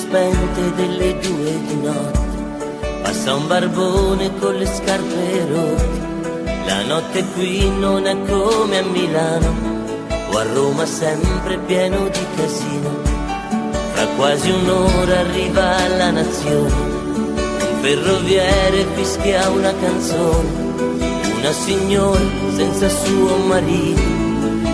Spente delle 2 di notte, passa un barbone con le scarpe rotte. La notte qui non è come a Milano o a Roma, sempre pieno di casino. Fra quasi un'ora arriva la nazione, un ferroviere fischia una canzone. Una signora senza suo marito,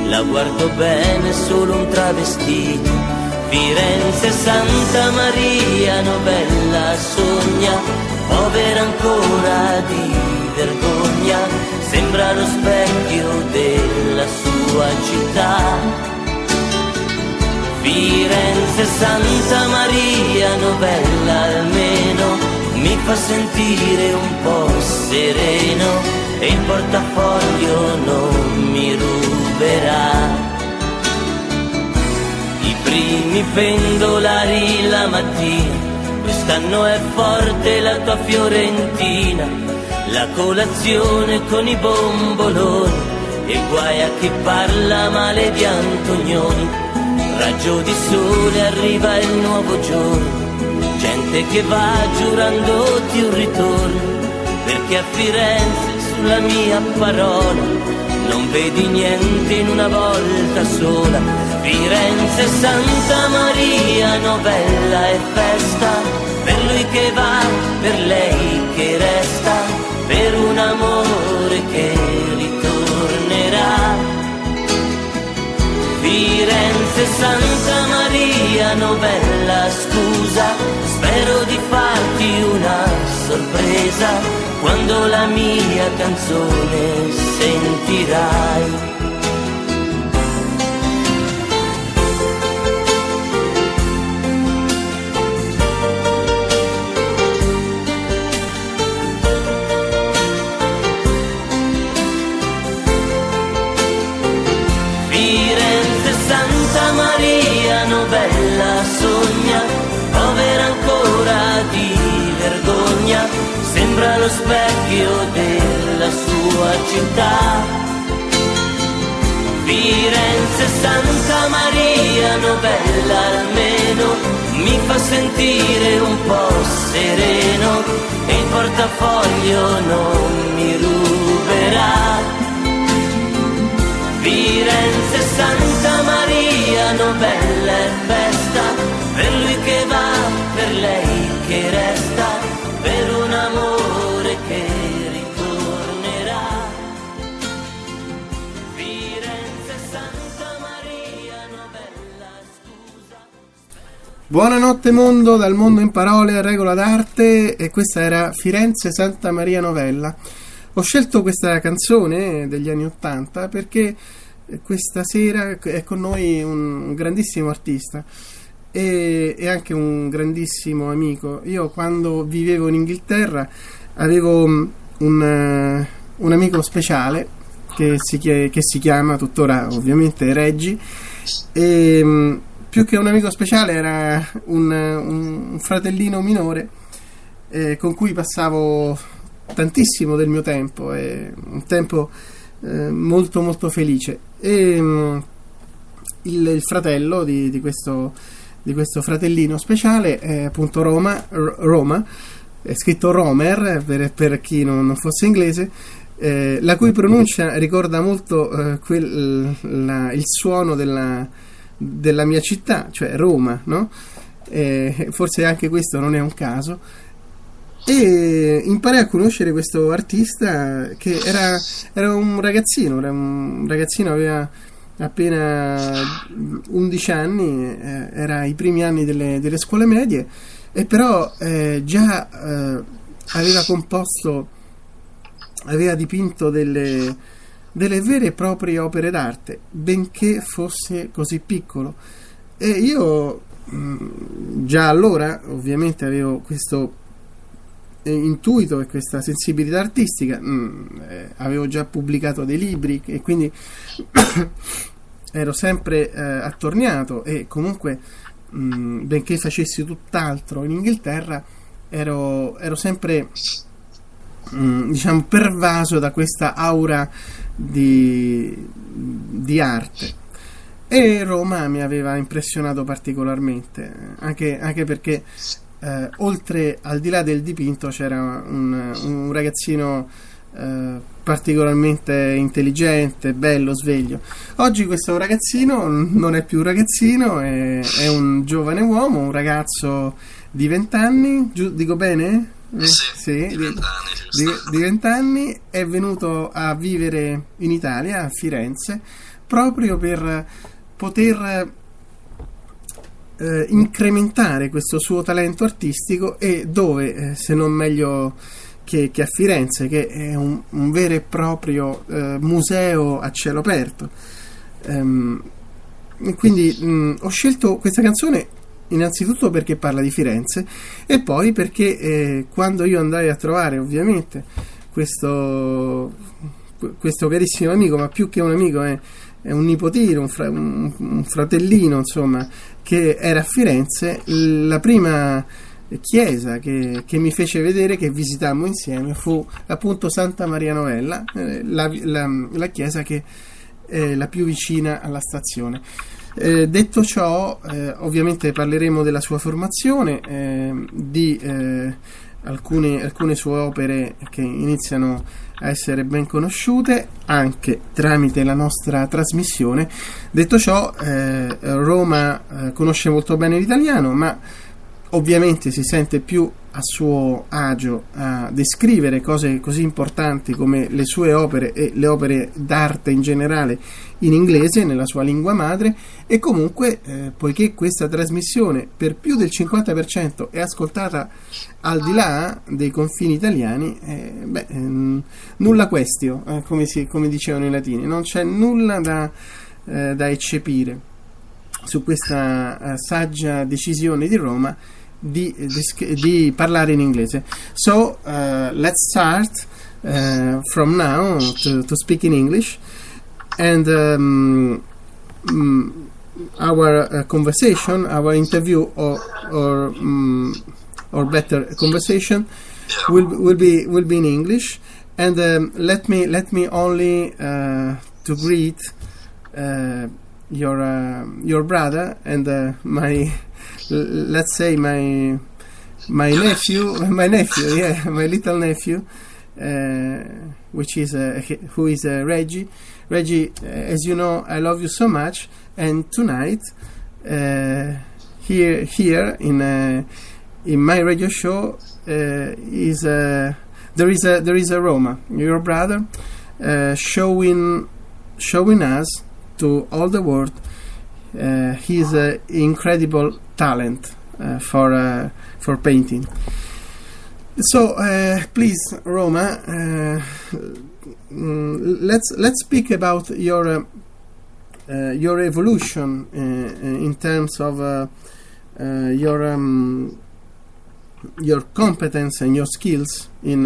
la guardo bene, solo un travestito. Firenze, Santa Maria Novella sogna, povera ancora di vergogna, sembra lo specchio della sua città. Firenze, Santa Maria Novella almeno mi fa sentire un po' sereno e il portafoglio non mi ruberà. Primi pendolari la mattina, quest'anno è forte la tua Fiorentina, la colazione con i bomboloni e guai a chi parla male di Antonioni. Raggio di sole, arriva il nuovo giorno, gente che va giurandoti un ritorno, perché a Firenze sulla mia parola non vedi niente in una volta sola. Firenze, Santa Maria Novella è festa, per lui che va, per lei che resta, per un amore che ritornerà. Firenze, Santa Maria Novella, scusa, spero di farti una sorpresa quando la mia canzone sentirai. Santa Maria Novella sogna, povera ancora di vergogna, sembra lo specchio della sua città. Firenze, Santa Maria Novella almeno mi fa sentire un po' sereno e il portafoglio non mi ruberà. Firenze, Santa Maria Novella è festa, per lui che va, per lei che resta, per un amore che ritornerà. Firenze, Santa Maria Novella, scusa. Buonanotte mondo, dal mondo in parole a regola d'arte, e questa era Firenze, Santa Maria Novella. Ho scelto questa canzone degli anni '80 perché questa sera è con noi un grandissimo artista e anche un grandissimo amico. Io quando vivevo in Inghilterra avevo un amico speciale che si chiama tuttora ovviamente Reggi, e più che un amico speciale era un fratellino minore con cui passavo tantissimo del mio tempo, un tempo molto molto felice. E il fratello di questo fratellino speciale è appunto Roma, è scritto Romer per chi non fosse inglese, la cui pronuncia ricorda molto il suono della mia città, cioè Roma, no? Forse anche questo non è un caso. E imparai a conoscere questo artista che era un ragazzino, aveva appena 11 anni, era i primi anni delle scuole medie, e però già aveva dipinto delle vere e proprie opere d'arte, benché fosse così piccolo. E io già allora ovviamente avevo questo intuito e questa sensibilità artistica, avevo già pubblicato dei libri e quindi ero sempre attorniato, e comunque benché facessi tutt'altro in Inghilterra, ero sempre diciamo pervaso da questa aura di arte. E Roma mi aveva impressionato particolarmente, anche perché oltre, al di là del dipinto, c'era un ragazzino particolarmente intelligente, bello, sveglio. Oggi questo ragazzino non è più un ragazzino, è un giovane uomo, un ragazzo di 20 anni, dico bene? Sì, di 20 anni, di 20 anni, è venuto a vivere in Italia, a Firenze, proprio per poter incrementare questo suo talento artistico, e dove, se non meglio che a Firenze, che è un vero e proprio museo a cielo aperto. Quindi ho scelto questa canzone innanzitutto perché parla di Firenze, e poi perché quando io andai a trovare ovviamente questo carissimo amico, ma più che un amico è un nipotino, un fratellino, insomma, che era a Firenze, la prima chiesa che mi fece vedere, che visitammo insieme, fu appunto Santa Maria Novella, la chiesa che è la più vicina alla stazione. Detto ciò, ovviamente parleremo della sua formazione, di alcune sue opere che iniziano a essere ben conosciute anche tramite la nostra trasmissione. Detto ciò, Roma conosce molto bene l'italiano, ma ovviamente si sente più a suo agio a descrivere cose così importanti come le sue opere e le opere d'arte in generale in inglese, nella sua lingua madre. E comunque, poiché questa trasmissione per più del 50% è ascoltata al di là dei confini italiani, nulla questio, come dicevano i latini, non c'è nulla da eccepire su questa saggia decisione di Roma di parlare in inglese. So let's start from now to speak in English, and our conversation, our interview, or better conversation, will be in English. And let me only to greet your brother and let's say my nephew, my little nephew, which is who is Reggie. Reggie, as you know, I love you so much, and tonight here in my radio show there is a Roma, your brother, showing us to all the world his incredible talent for painting. So please, Roma, let's speak about your evolution in terms of your competence and your skills in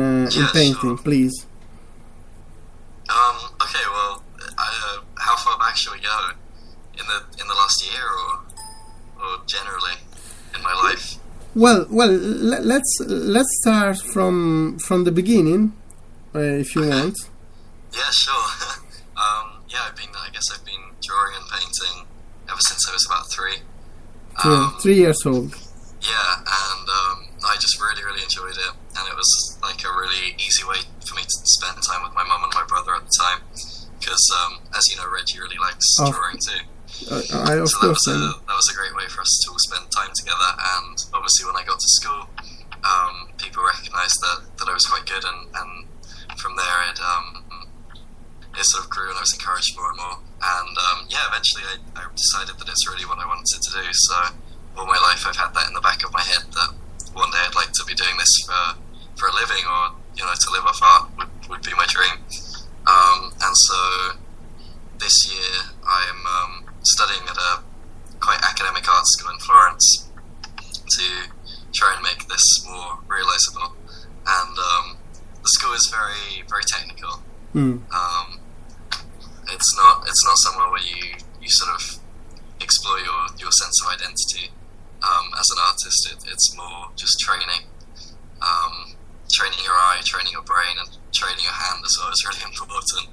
painting, sure. Please. Okay, well, how far back shall we go? In the last year, or generally in my life? Well, let's start from the beginning, if you want. Yeah, sure. I guess I've been drawing and painting ever since I was about 3. 3 years old. Yeah, and I just really enjoyed it, and it was like a really easy way for me to spend time with my mum and my brother at the time, because as you know, Reggie really likes drawing too. That was a great way for us to all spend time together. And obviously when I got to school, people recognised that I was quite good, and from there it sort of grew, and I was encouraged more and more. And eventually I decided that it's really what I wanted to do. So all my life I've had that in the back of my head, that one day I'd like to be doing this for a living, or to live off art would be my dream. And so this year I'm studying at a quite academic art school in Florence to try and make this more realisable. And the school is very, very technical. It's not somewhere where you sort of explore your sense of identity. as an artist, it's more just training. Training your eye, training your brain, and training your hand as well is really important.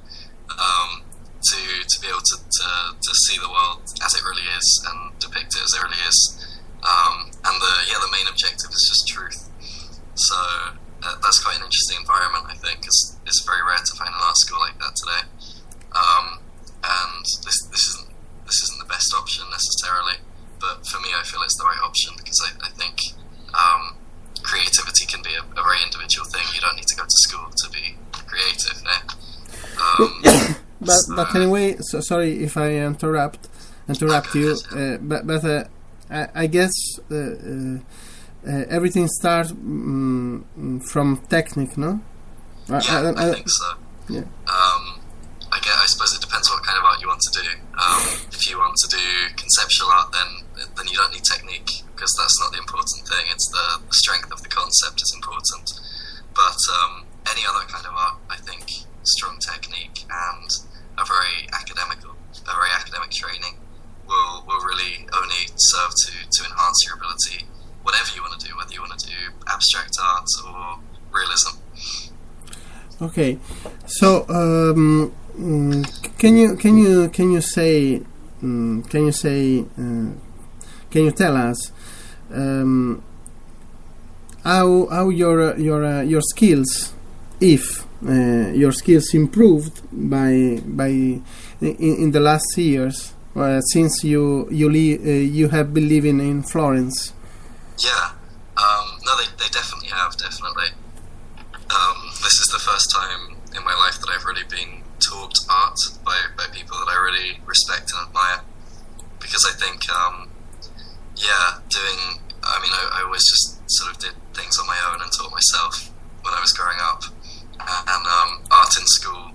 To be able to see the world as it really is and depict it as it really is. And the main objective is just truth. So that's quite an interesting environment, I think, because it's very rare to find an art school like that today. And this isn't the best option necessarily, but for me, I feel it's the right option because I think creativity can be a very individual thing. You don't need to go to school to be creative. But anyway, so sorry if I interrupt you. But I guess everything starts from technique, no? I think so. Yeah. I suppose it depends what kind of art you want to do. If you want to do conceptual art, then you don't need technique because that's not the important thing. It's the strength of the concept is important. But any other kind of art, I think strong technique and a very academic training will really only serve to enhance your ability, whatever you want to do, whether you want to do abstract art or realism. Okay, so can you tell us how your skills, if your skills improved in the last years since you have been living in Florence? Yeah, no, they definitely have, definitely. This is the first time in my life that I've really been taught art by people that I really respect and admire, because I think, I always just sort of did things on my own and taught myself when I was growing up, and art in school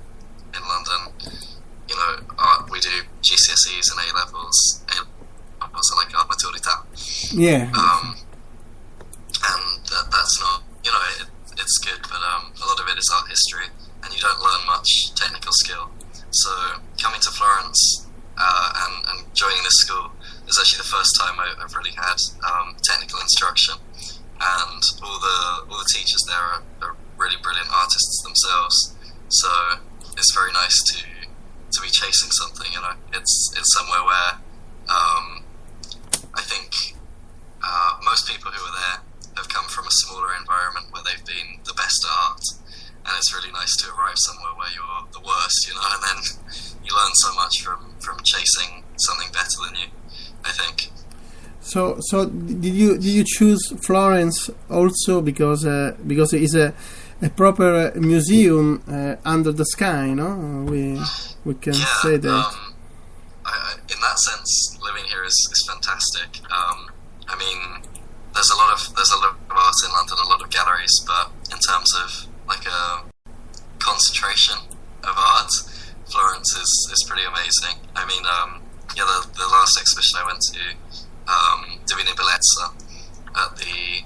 in London, art, we do GCSEs and A-levels, are like art maturità. Yeah. And that's not, it's good, but a lot of it is art history, and you don't learn much technical skill. So coming to Florence and joining this school is actually the first time I've really had technical instruction, and all the teachers there are really brilliant artists themselves. So it's very nice to be chasing something. It's somewhere where I think most people who are there have come from a smaller environment where they've been the best at art, and it's really nice to arrive somewhere where you're the worst, and then you learn so much from chasing something better than you, I think. So did you choose Florence also because it is a proper museum under the sky, no? We can say that. In that sense, living here is fantastic. There's a lot of art in London, a lot of galleries, but in terms of like a concentration of art, Florence is pretty amazing. The last exhibition I went to, Divina Bellezza, at the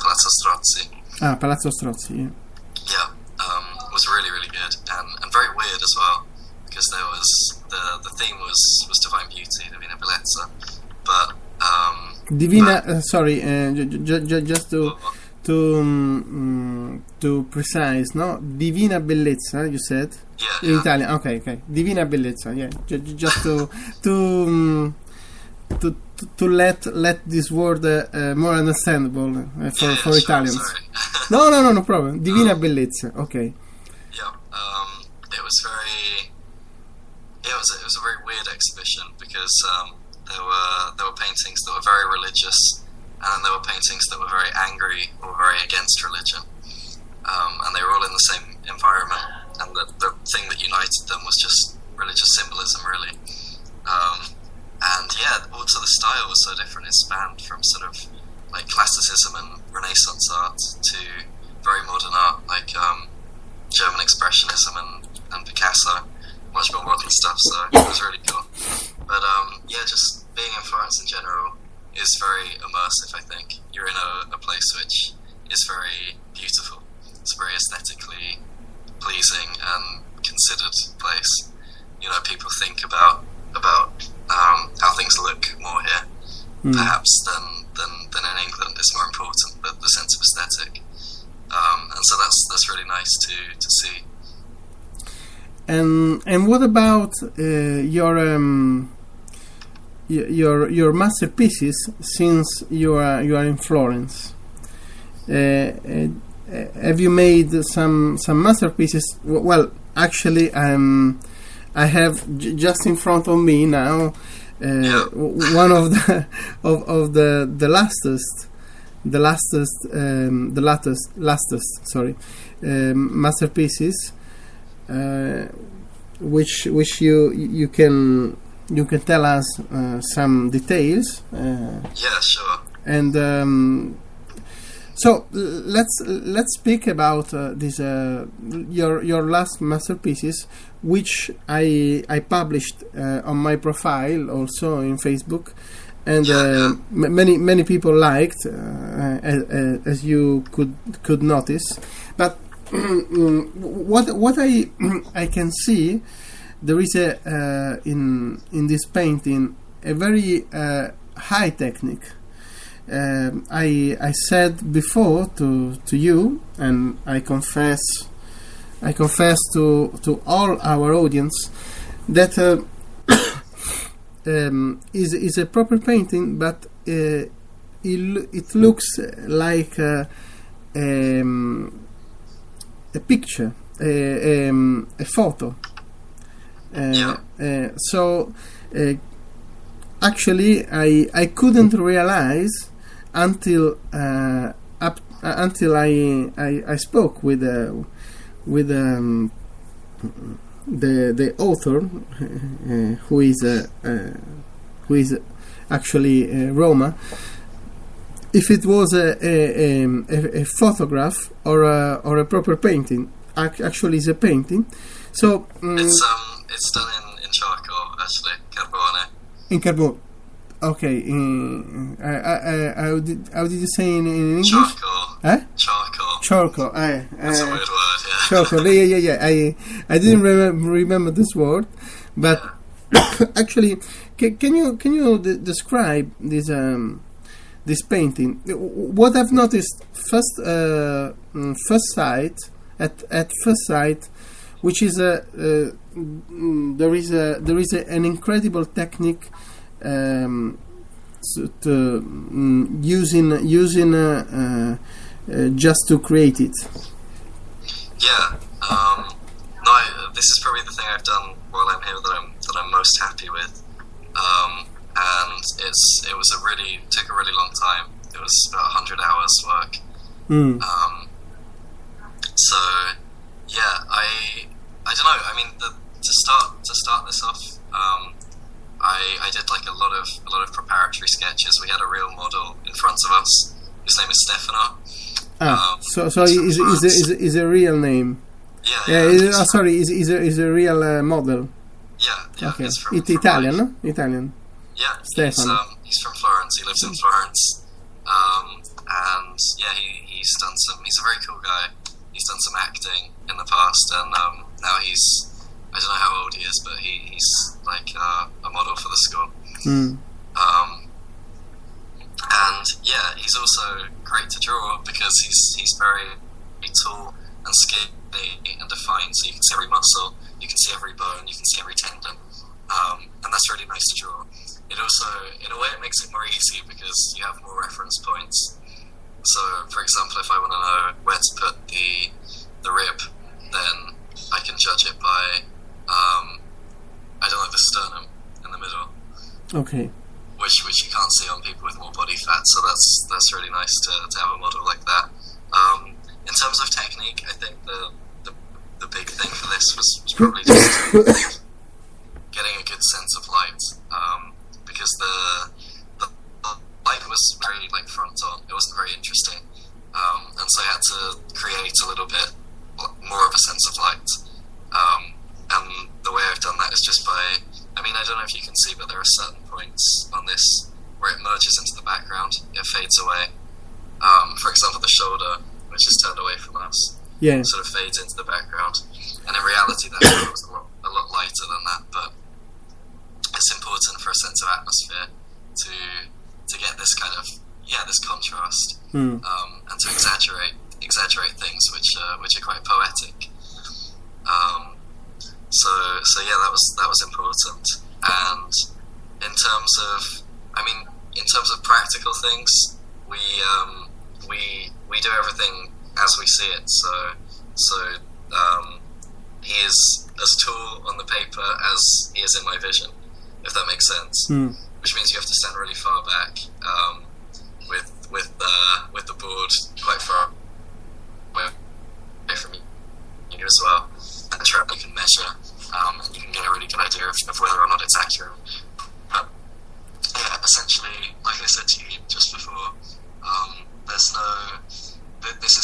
Palazzo Strozzi. Palazzo Strozzi, yeah. Yeah, was really, really good and very weird as well, because there was the theme was Divine Beauty, Divina Bellezza, but Divina. Just to precise, no? Divina Bellezza, you said. Yeah. In Italian, okay. Divina Bellezza, yeah. Just to let this word more understandable for Italians. Sorry. No problem. Divina Bellezza, okay. Yeah, it was it was a very weird exhibition because there were paintings that were very religious, and there were paintings that were very angry or very against religion, and they were all in the same environment, and the thing that united them was just religious symbolism, really. And also the style was so different. It spanned from sort of like classicism and Renaissance art to very modern art, like German Expressionism and Picasso, much more modern stuff. So it was really cool. But just being in Florence in general is very immersive. I think you're in a place which is very beautiful. It's a very aesthetically pleasing and considered place. People think about how things look more here, perhaps than England is more important, the sense of aesthetic. And so that's really nice to see. And what about your masterpieces? Since you are in Florence, have you made some masterpieces? Well, actually, I have just in front of me now one of the latest masterpieces, which you can tell us some details. Yeah, sure. And so let's speak about this your last masterpieces, which I published on my profile also in Facebook, and many people liked, as you could notice. But what I can see, there is in this painting a very high technique. I said before to you, and I confess to all our audience that is a proper painting, but it looks like a picture, a photo. So actually, I couldn't realize until I spoke with the author, who is actually Roma, if it was a photograph or a proper painting. Actually, it's a painting. So it's done in charcoal, actually, carbone. In carbone. Okay. How did you say in English? Charcoal. Huh? Charcoal. Charcoal. That's a weird word. Yeah. Charcoal. Yeah. I didn't remember this word, but actually, can you describe this painting? What I've noticed first sight, which is there is an incredible technique using just to create it. Yeah. This is probably the thing I've done while I'm here that I'm most happy with. And it took a really long time. It was about 100 hours work. So yeah, I don't know. I mean, to start this off, I did like a lot of preparatory sketches. We had a real model in front of us. His name is Stefano. So is a real name? Yeah. Sorry, is a real model? Yeah. Okay. He's from Italian, no? Italian. Yeah. Stefano. He's from Florence. He lives in Florence. And yeah, he's done some. He's a very cool guy. He's done some acting in the past, and now I don't know how old he is, but he's like a model for the school. And yeah, he's also great to draw because he's very tall and skinny and defined, so you can see every muscle, you can see every bone, you can see every tendon, and that's really nice to draw. It also, in a way, it makes it more easy because you have more reference points. So, for example, if I want to know where to put the rib, then I can judge it by, I don't know, the sternum in the middle. Okay. Which you can't see on people with more body fat, so that's really nice to have a model like that. In terms of technique, I think the big thing for this was probably just getting a good sense of light, because the light was very like front on. It wasn't very interesting, and so I had to create a little bit more of a sense of light. And the way I've done that is just by, I mean, I don't know if you can see, but there are certain points on this where it merges into the background, it fades away. For example, the shoulder, which is turned away from us, sort of fades into the background. And in reality, that shoulder was a lot lighter than that, but it's important for a sense of atmosphere to get this kind of this contrast, and to exaggerate things which are quite poetic. So yeah, that was important. And in terms of practical things, we do everything as we see it. So he is as tall on the paper as he is in my vision, if that makes sense. Which means you have to stand really far back, with the board quite far away from you as well, and you can measure, and you can get a really good idea of whether or not it's accurate. But yeah, essentially, like I said to you just before, there's no. This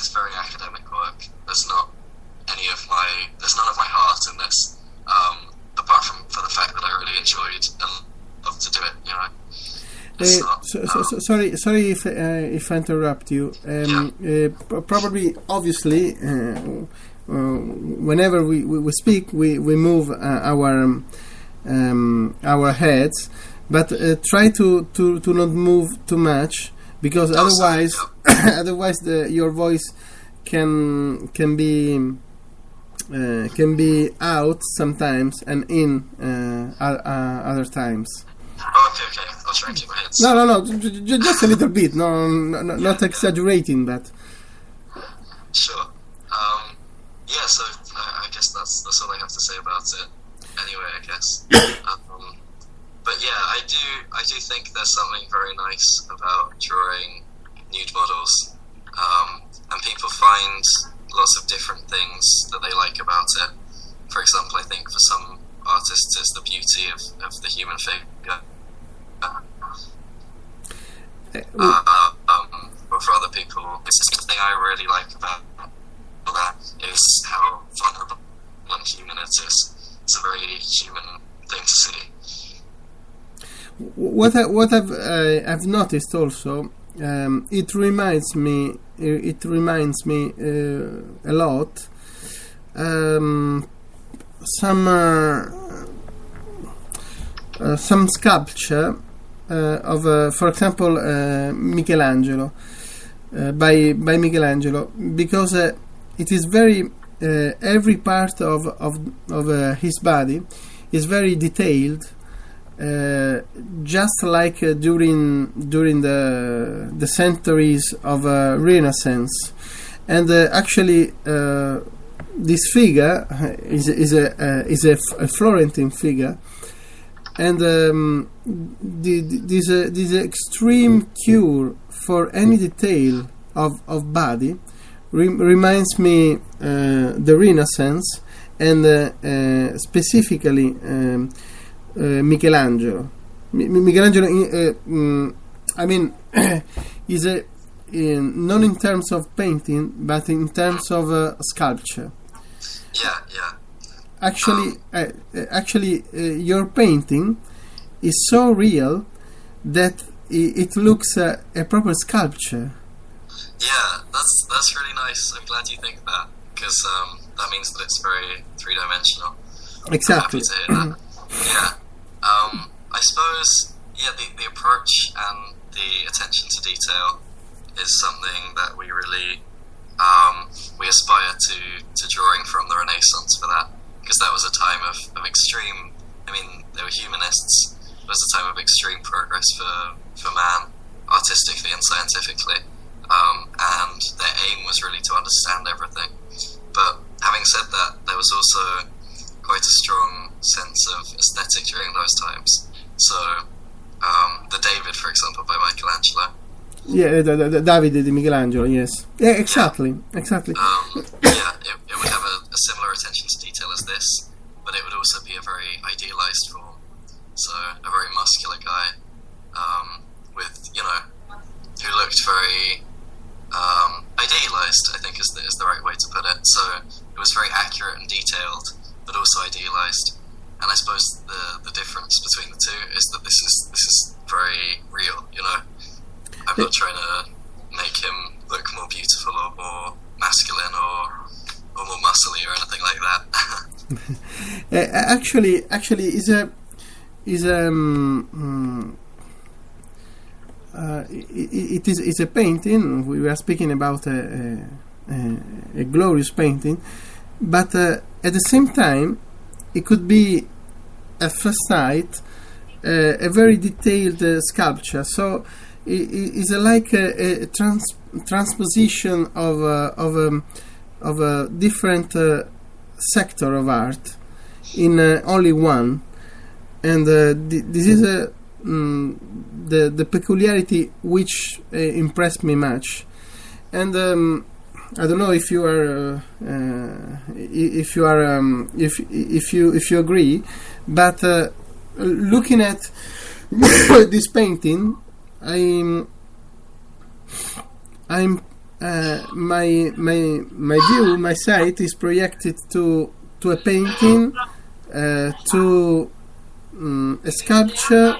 is very academic work. There's none of my heart in this, apart from for the fact that I really enjoyed and loved to do it. You know. Sorry if I interrupt you. Probably, obviously, whenever we speak, we move our heads, but try to not move too much, because otherwise your voice can be out sometimes and in other times. Okay. I'll try and keep my heads. No. Just a little bit. No, not exaggerating, but. Sure. Yeah. So I guess that's all I have to say about it. Anyway, I guess. But yeah, I do think there's something very nice about drawing nude models, and people find lots of different things that they like about it. For example, I think for some artists it's the beauty of the human figure. But for other people, it's just the thing I really like about that is how vulnerable and human it is. It's a very human thing to see. What I've noticed also, it reminds me a lot some sculpture of, for example, Michelangelo, by Michelangelo, because it is very every part of his body is very detailed, just like during the centuries of Renaissance, and actually this figure is a Florentine figure, and this extreme cure for any detail of body reminds me the Renaissance, and specifically Michelangelo. Michelangelo, I mean, is not in terms of painting, but in terms of sculpture. Yeah. Actually, your painting is so real that it looks a proper sculpture. Yeah, that's really nice. I'm glad you think that, because that means that it's very three-dimensional. Exactly. I'm happy to hear that. Yeah. I suppose, the approach and the attention to detail is something that we really we aspire to drawing from the Renaissance for that, because that was a time of extreme. I mean, they were humanists. It was a time of extreme progress for man, artistically and scientifically, and their aim was really to understand everything. But having said that, there was also quite a strong sense of aesthetic during those times. So, the David, for example, by Michelangelo. Yeah, the David di Michelangelo, yes. Yeah, exactly. It would have a similar attention to detail as this, but it would also be a very idealized form. So, a very muscular guy, with, who looked very idealized, I think is the right way to put it. So, it was very accurate and detailed, but also idealized. And I suppose the difference between the two is that this is very real, I'm not trying to make him look more beautiful or more masculine or more muscly or anything like that. Actually, it's a painting. We were speaking about a glorious painting, but at the same time, it could be at first sight a very detailed sculpture. So it's like a transposition of a different sector of art in only one, and this is the peculiarity which impressed me much. And I don't know if you agree, but looking at this painting, my sight is projected to a painting, to a sculpture,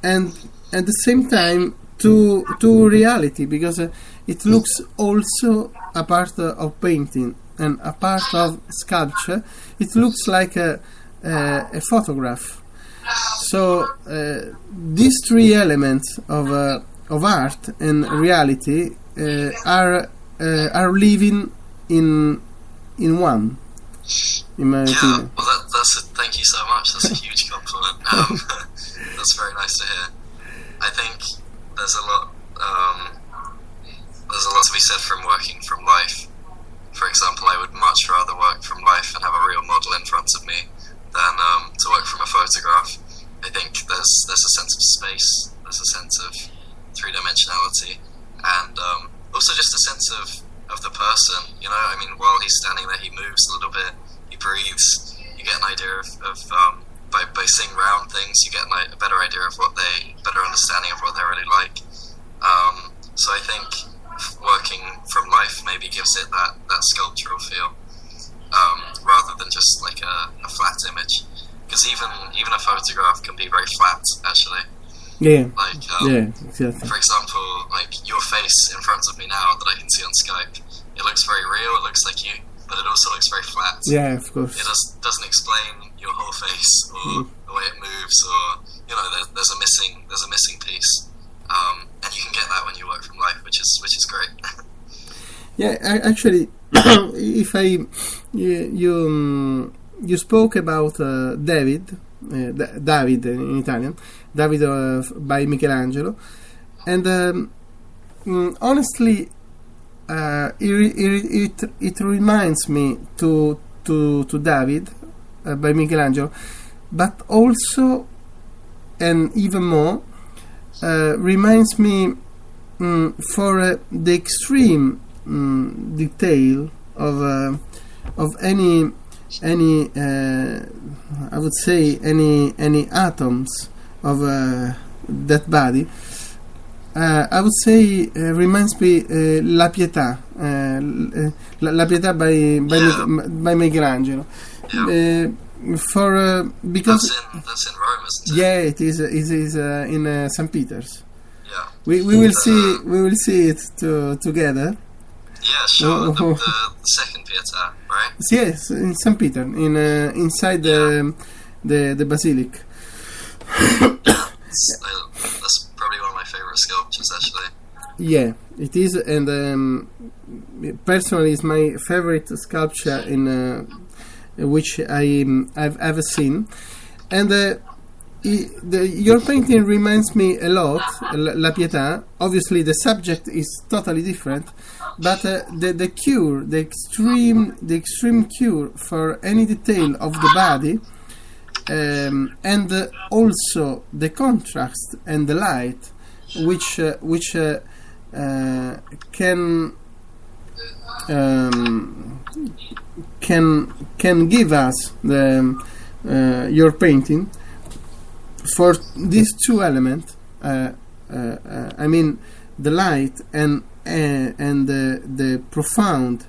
and at the same time to reality, because it looks also a part of painting and a part of sculpture. It looks like a photograph. So these three elements of art and reality are living in one, in my opinion. Well, thank you so much. That's a huge compliment. That's very nice to hear. I think there's a lot to be said from working from life. For example, I would much rather work from life and have a real model in front of me than to work from a photograph. I think there's a sense of space, there's a sense of three-dimensionality, and also just a sense of the person. You know, I mean, while he's standing there, he moves a little bit, he breathes. You get an idea of by seeing round things, you get a better idea of better understanding of what they're really like. So I think working from life maybe gives it that sculptural feel, rather than just like a flat image. Because even a photograph can be very flat, actually. Yeah. Like, yeah, exactly. For example, like your face in front of me now that I can see on Skype, it looks very real. It looks like you, but it also looks very flat. Yeah, of course. It doesn't explain your whole face or the way it moves, or there's a missing piece, and you can get that when you work from life, which is great. Yeah, actually, if you spoke about David in Italian, David by Michelangelo, and honestly, it reminds me to David by Michelangelo, but also, and even more, reminds me for the extreme detail of any I would say any atoms of that body. I would say reminds me La Pietà, La Pietà by Michelangelo. Yeah. Because that's in Rome, isn't it? yeah, it is in St. Peter's. Yeah. We will see it together. Yeah, sure. The second Pietà, right? Yes, in St. Peter, inside the basilica. That's probably one of my favorite sculptures, actually. Yeah, it is, and personally, it's my favorite sculpture in which I've ever seen. And your painting reminds me a lot, La Pietà. Obviously, the subject is totally different, but the cure, the extreme cure for any detail of the body, and also the contrast and the light, which can give us your painting. For these two elements, I mean the light and the profound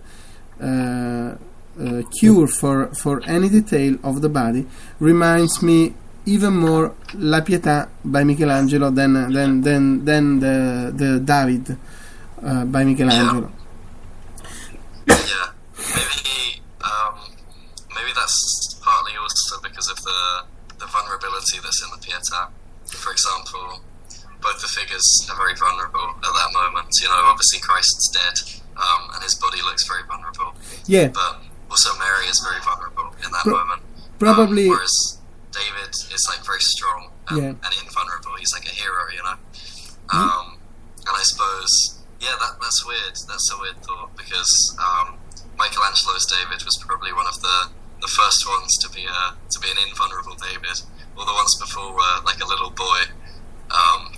cure for any detail of the body, reminds me even more La Pietà by Michelangelo than the David by Michelangelo. Yeah, maybe that's partly also because of the vulnerability that's in the Pietà. For example, both the figures are very vulnerable at that moment. You know, obviously Christ's dead, and his body looks very vulnerable. Yeah. But also Mary is very vulnerable in that moment. Probably. Whereas David is like very strong and invulnerable. He's like a hero, you know. And I suppose, that's weird. That's a weird thought, because Michelangelo's David was probably one of the first ones to be an invulnerable David. All the ones before were like a little boy.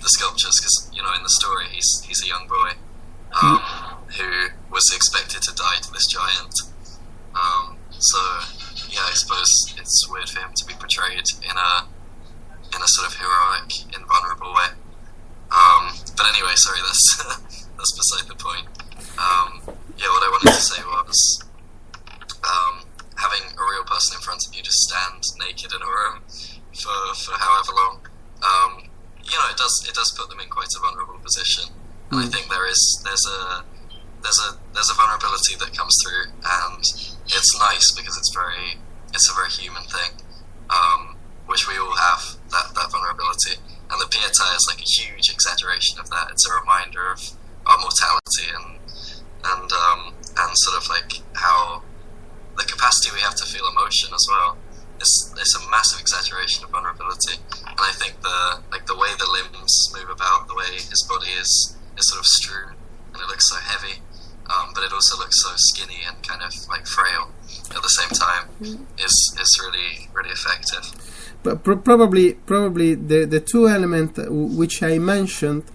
The sculptures, because you know in the story he's a young boy who was expected to die to this giant. So I suppose it's weird for him to be portrayed in a sort of heroic, invulnerable way. But anyway, sorry, that's beside the point. What I wanted to say was having a real person in front of you just stand naked in a room for however long. It does put them in quite a vulnerable position, and I think there's a vulnerability that comes through, and it's nice because it's a very human thing, which we all have, that vulnerability, and the Pietà is like a huge exaggeration of that. It's a reminder of our mortality and sort of like how the capacity we have to feel emotion as well. It's a massive exaggeration of vulnerability, and I think the way the limbs move about, the way his body is sort of strewn, and it looks so heavy, but it also looks so skinny and kind of like frail at the same time, is really, really effective. But probably the two elements which I mentioned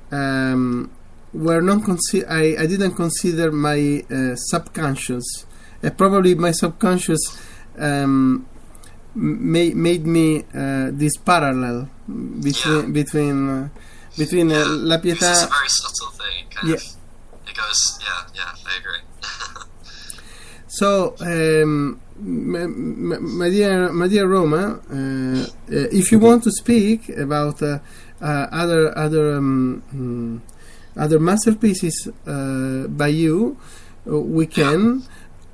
were not I didn't consider my subconscious. Probably my subconscious made me this parallel between La Pietà. It's a very subtle thing. Kind of, it goes. I agree. So, my dear Roma, if you want to speak about other masterpieces by you, we can,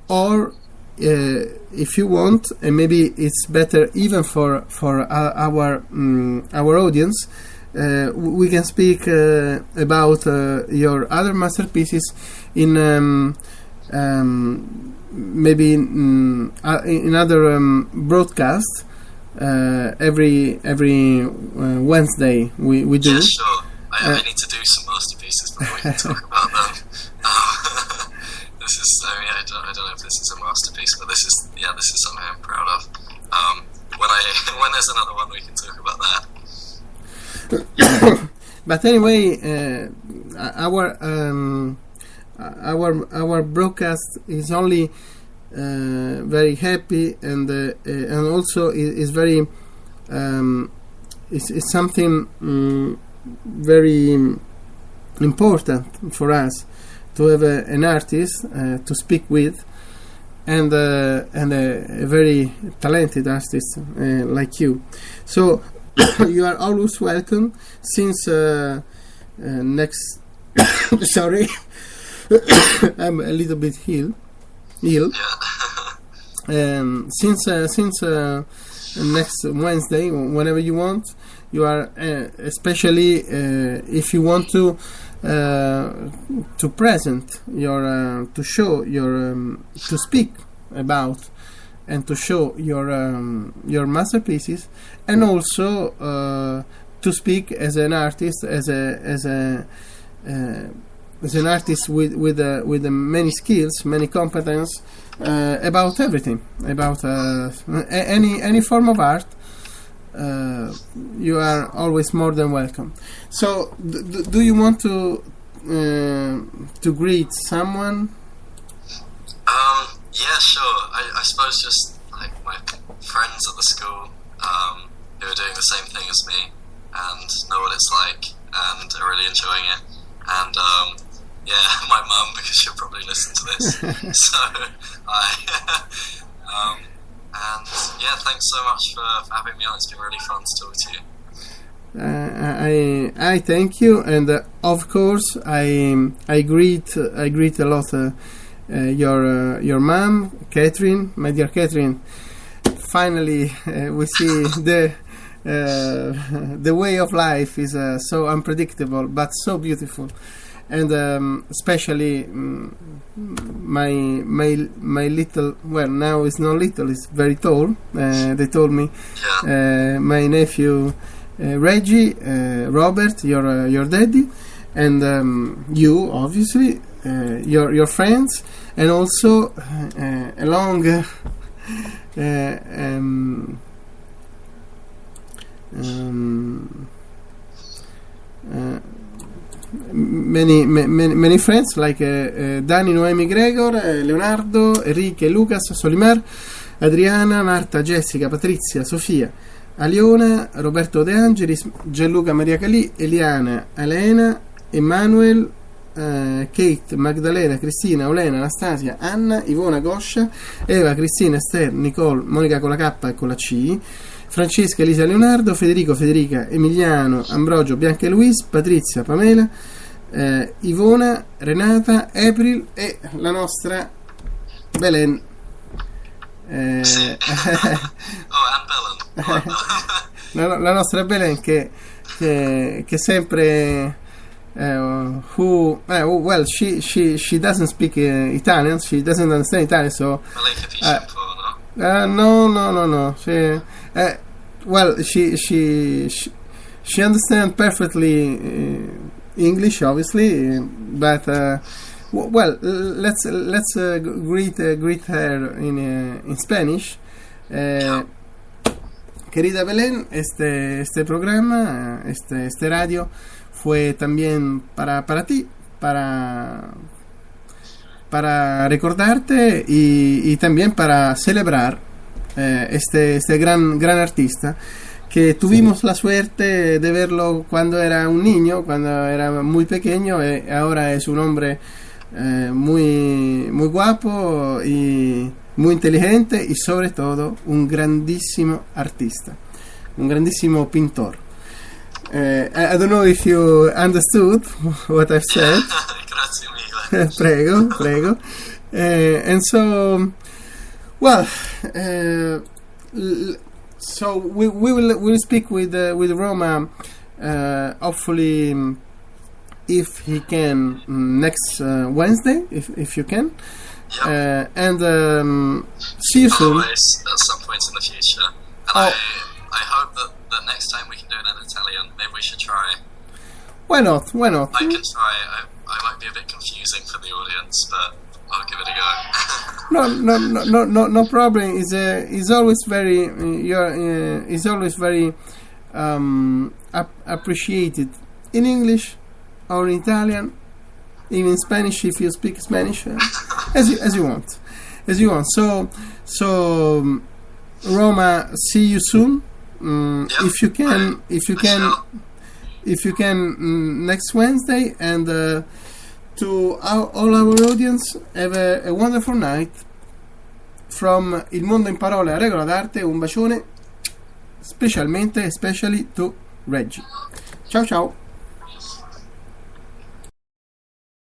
or if you want, and maybe it's better even for our audience, we can speak about your other masterpieces in maybe in other broadcasts every Wednesday we do. Yeah, sure. I need to do some masterpieces before we can talk about them. I don't know if this is a masterpiece, but this is something I'm proud of. When there's another one, we can talk about that. But anyway, our broadcast is only very happy, and also is very it's something very important for us to have an artist to speak with, and a very talented artist like you. So you are always welcome. Since next sorry, I'm a little bit ill. Since next Wednesday, whenever you want, you are especially if you want to present your to show your to speak about and to show your masterpieces, and also to speak as an artist, as an artist with many skills, many competence about everything, about any form of art. You are always more than welcome. So, do you want to greet someone? Yeah, sure. I suppose just like my friends at the school who are doing the same thing as me and know what it's like and are really enjoying it. And my mum, because she'll probably listen to this. So and thanks so much for having me on. It's been really fun to talk to you. I thank you, and of course I greet a lot your mom, Catherine, my dear Catherine. Finally, we see the The way of life is so unpredictable but so beautiful, and especially my little, well, now it's not little, it's very tall. They told me my nephew Reggie, Robert, your daddy, and you obviously, your friends, and also along many friends like Dani, Noemi, Gregor, Leonardo, Enrique, Lucas, Solimar, Adriana, Marta, Jessica, Patrizia, Sofia, Aliona, Roberto De Angelis, Gianluca, Maria Calì, Eliana, Elena, Emanuel, Kate, Magdalena, Cristina, Olena, Anastasia, Anna, Ivona, Goscia, Eva, Cristina, Esther, Nicole, Monica con la K e con la C, Francesca, Elisa, Leonardo, Federico, Federica, Emiliano, Ambrogio, Bianca e Luis, Patrizia, Pamela, Ivona, Renata, April e la nostra Belen. and Belen. La nostra Belen che sempre well, she doesn't speak Italian, she doesn't understand Italian, so no. Well, she understands perfectly English, obviously, but well, let's greet her in Spanish. Querida Belén, este programa, este radio fue también para ti, para recordarte y también para celebrar este gran artista que tuvimos la suerte de verlo cuando era un niño, cuando era muy pequeño, y ahora es un hombre muy guapo y muy inteligente y sobre todo un grandissimo artista, un grandissimo pintor. I don't know if you understood what I've said. Grazie mille. Prego. And so, well, so we'll speak with Roma, hopefully, if he can, next Wednesday, if you can. Yep. And see you soon. Always, at some point in the future. And I hope that next time we can do it in Italian. Maybe we should try. Why not? I can try. I might be a bit confusing for the audience, but I'll give it a go. No problem. Is always very is always very appreciated in English or in Italian, even in Spanish if you speak Spanish, as you want. So Roma, see you soon. Yep. If you can next Wednesday, and to all our audience, have a wonderful night from Il Mondo in Parole a Regola d'Arte. Un bacione especially to Reggie. Ciao.